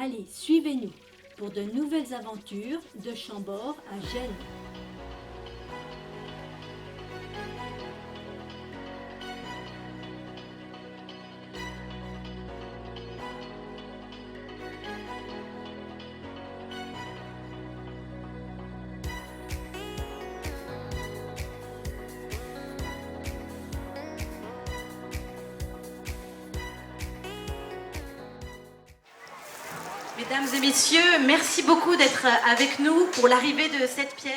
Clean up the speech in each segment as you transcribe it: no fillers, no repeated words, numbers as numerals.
Allez, suivez-nous pour de nouvelles aventures de Chambord à Gênes. Mesdames et messieurs, merci beaucoup d'être avec nous pour l'arrivée de cette pierre.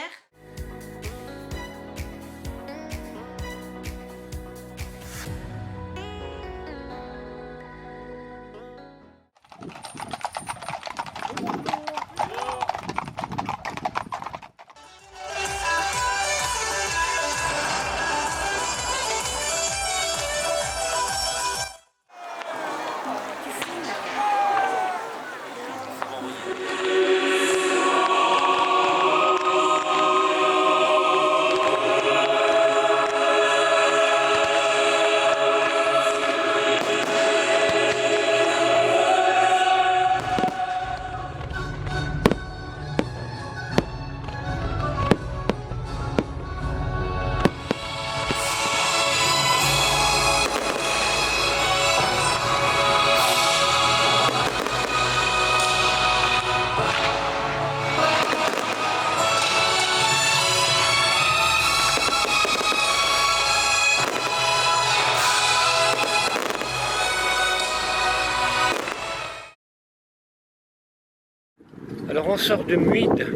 Alors on sort de Muide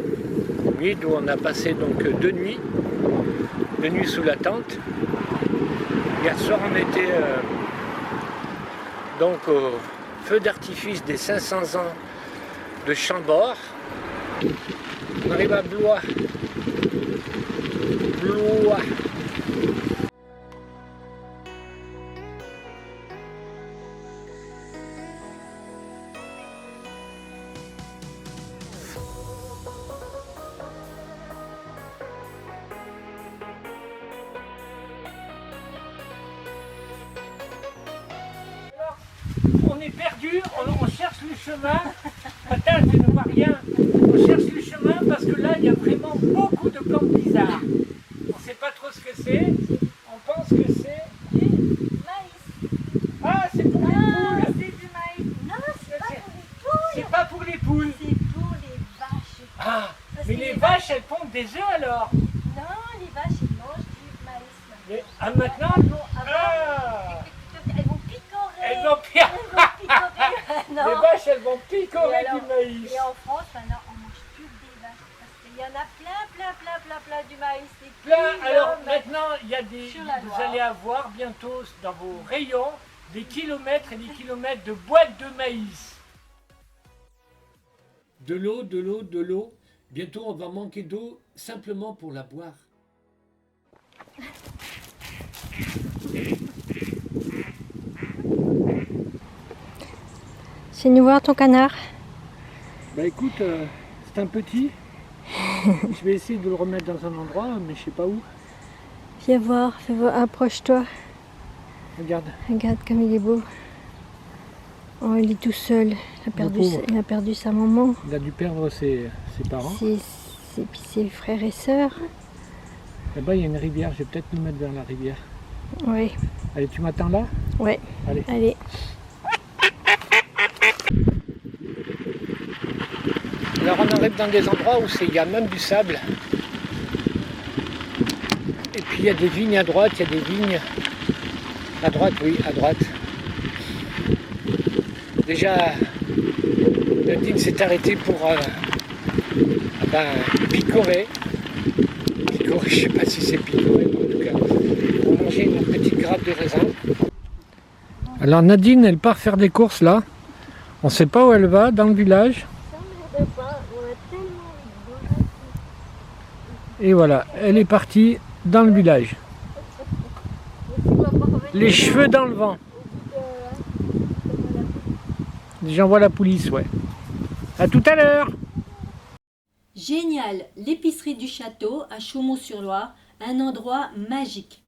où on a passé donc 2 nuits sous la tente. Hier soir on était donc au feu d'artifice des 500 ans de Chambord. On arrive à Blois. On est perdu, on cherche le chemin. Attends, je ne vois rien. On cherche le chemin parce que là, il y a vraiment beaucoup de plantes bizarres. On ne sait pas trop ce que c'est. On pense que c'est Du maïs. Ah, c'est pour les Ah, poules. c'est du maïs. Non, c'est pas pour les poules. C'est pas pour les poules. C'est pour les vaches. Ah, Parce mais que les les vaches, elles pondent des œufs alors. Non, les vaches, elles mangent du maïs. Ah, maintenant Elles vont, Ah, elles vont picorer. elles vont picorer. Non. Les vaches, elles vont picorer Et alors, du maïs. Et en France, maintenant, on mange plus des vaches. Parce qu'il y en a plein du maïs. Des Plein. Alors kilomètres. maintenant, il y a Sur la vous Loire. allez avoir bientôt dans vos rayons des kilomètres et des kilomètres de boîtes de maïs. De l'eau, de l'eau, de l'eau. Bientôt, on va manquer d'eau simplement pour la boire. C'est nous voir ton canard. Bah écoute, c'est un petit. Je vais essayer de le remettre dans un endroit, mais je sais pas où. Viens voir, approche-toi. Regarde. Regarde comme il est beau. Oh, il est tout seul. pauvre. Il a perdu sa maman, Il a dû perdre ses parents. ses frères et sœurs. Là-bas, il y a une rivière. Je vais peut-être nous mettre vers la rivière. Oui, Allez, tu m'attends là? ouais. Allez. Allez. Alors on arrive dans des endroits où il y a même du sable. Et puis il y a des vignes à droite, il y a des vignes à droite, oui, à droite. Déjà, Nadine s'est arrêtée pour picorer. Picorer, je ne sais pas si c'est picorer, mais en tout cas, pour manger une petite grappe de raisin. Alors Nadine, elle part faire des courses là. On ne sait pas où elle va, dans le village. Et voilà, elle est partie dans le village. Les cheveux dans le vent. J'envoie la police, ouais. À tout à l'heure. Génial, l'épicerie du château à Chaumont-sur-Loire, un endroit magique.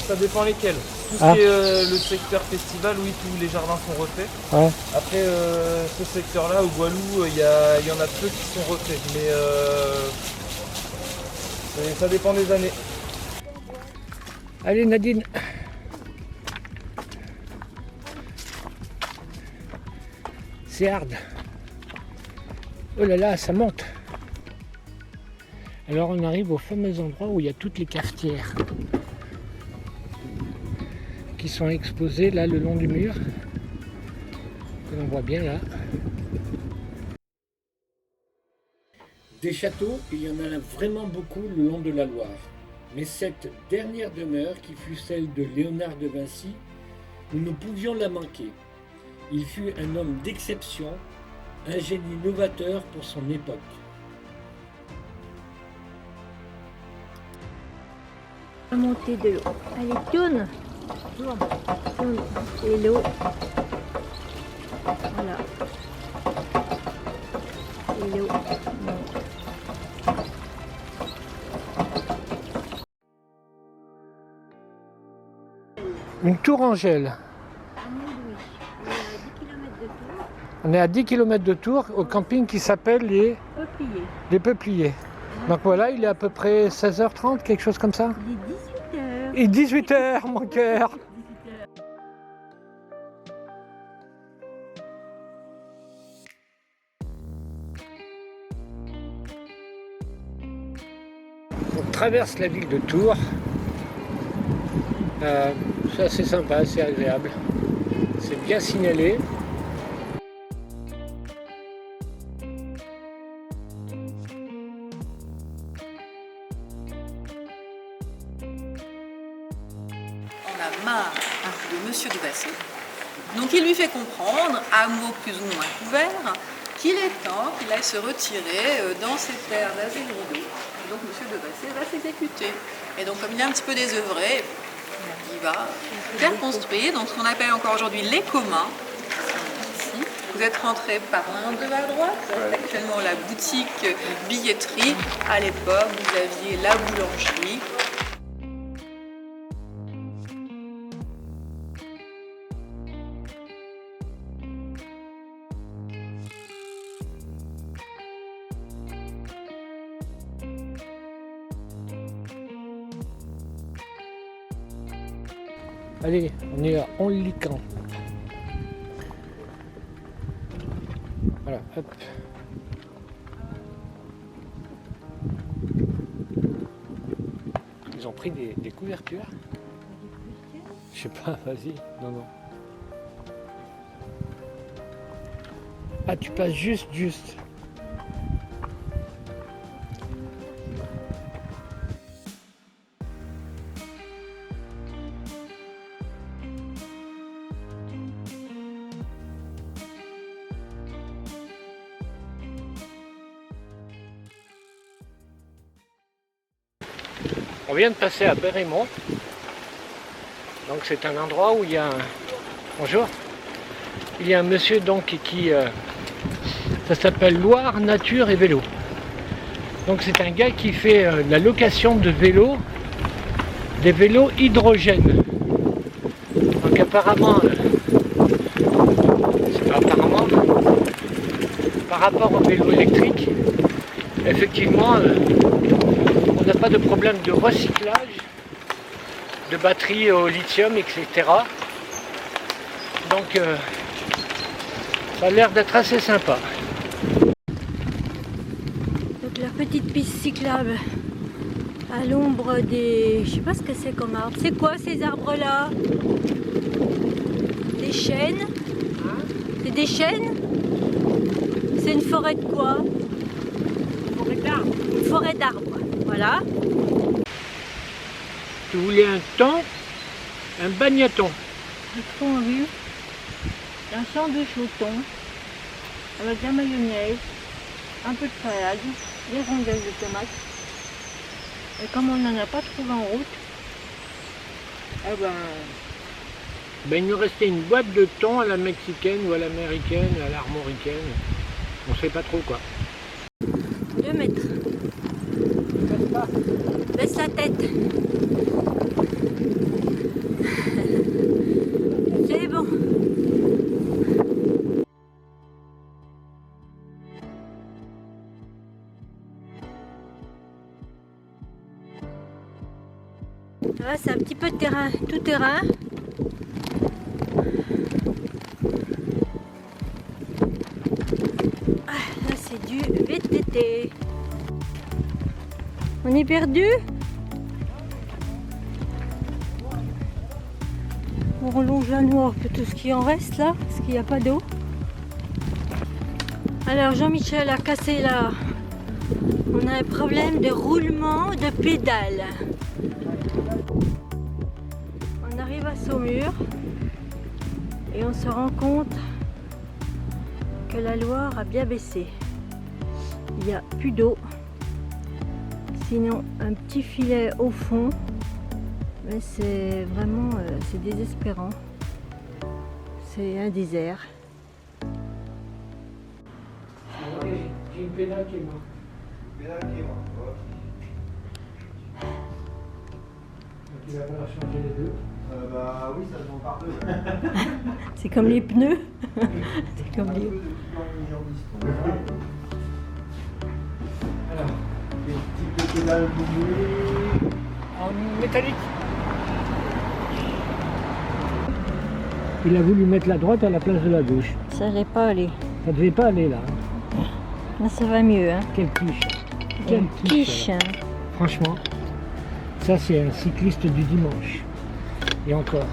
Ça dépend lesquels. Tout ce Ah. qui est le secteur festival, oui, tous les jardins sont refaits. Ouais. Après, ce secteur-là, au Goualou, il y en a peu qui sont refaits. Mais ça dépend des années. Allez Nadine. C'est hard. Oh là là, ça monte. Alors on arrive au fameux endroit où il y a toutes les cafetières qui sont exposées là le long du mur. Que l'on voit bien là. Des châteaux, il y en a vraiment beaucoup le long de la Loire. Mais cette dernière demeure, qui fut celle de Léonard de Vinci, nous ne pouvions la manquer. Il fut un homme d'exception, un génie novateur pour son époque. On va monter de l'eau. Allez, tourne. Tourne. Et l'eau. Voilà. Et l'eau. Une tour Angèle. On est à 10 km de Tours, au camping qui s'appelle les Peupliers. Donc voilà, il est à peu près 16h30, quelque chose comme ça. Il est 18h. Et 18h, mon cœur. On traverse la ville de Tours. C'est assez sympa, c'est agréable. C'est bien signalé. On a marre de Monsieur de Bassé. Donc il lui fait comprendre, à mots plus ou moins couverts, qu'il est temps qu'il aille se retirer dans ses terres d'Azégrodo. Donc Monsieur de Bassé va s'exécuter. Et donc comme il est un petit peu désœuvré, il va faire construire donc ce qu'on appelle encore aujourd'hui les communs. Ici, vous êtes rentré par l'un de à droite, c'est actuellement la boutique billetterie. À l'époque, vous aviez la boulangerie. Allez, on est à Onlican. Voilà, hop. Ils ont pris des couvertures. Je sais pas, vas-y. Non, non. Ah, tu passes juste. On vient de passer à Bérémont. Donc c'est un endroit où il y a un... Bonjour. Il y a un monsieur donc qui... ça s'appelle Loire, Nature et Vélo. Donc c'est un gars qui fait la location de vélos, des vélos hydrogène. Donc apparemment, par rapport au vélo électrique, effectivement, on n'a pas de problème de recyclage de batteries au lithium, etc. Donc ça a l'air d'être assez sympa. Donc la petite piste cyclable à l'ombre des... Je sais pas ce que c'est comme arbre. C'est quoi ces arbres-là? Des chênes? C'est des chênes? C'est une forêt de quoi? Une forêt d'arbres. Une forêt d'arbres, voilà. Tu voulais un thon, un bagnaton. Du thon rue, un sandwich au thon, avec de la mayonnaise, un peu de salade, des rondelles de tomates. Et comme on n'en a pas trouvé en route, eh ben, Il nous restait une boîte de thon à la mexicaine ou à l'américaine, à l'armoricaine. On sait pas trop quoi. 2 mètres. Baisse la tête. Là, c'est un petit peu de terrain, tout terrain. Là, c'est du VTT. On est perdu? On longe la Noire, tout ce qui en reste là, parce qu'il n'y a pas d'eau. Alors Jean-Michel a cassé là. On a un problème de roulement de pédale. On arrive à Saumur et on se rend compte que la Loire a bien baissé. Il n'y a plus d'eau. Sinon un petit filet au fond. Mais c'est vraiment c'est désespérant. C'est un désert. J'ai une pédale qui est morte. Donc il va falloir changer les deux. Bah oui, ça se vend par deux. C'est comme les pneus. C'est comme les... Alors, Des types de pédales boumées. en métallique. Il a voulu mettre la droite à la place de la gauche. Ça n'allait pas aller. Ça devait pas aller là. Là ça va mieux. Hein. Quelle quiche. Quelle quiche. quiche. Franchement, ça c'est un cycliste du dimanche. Et encore.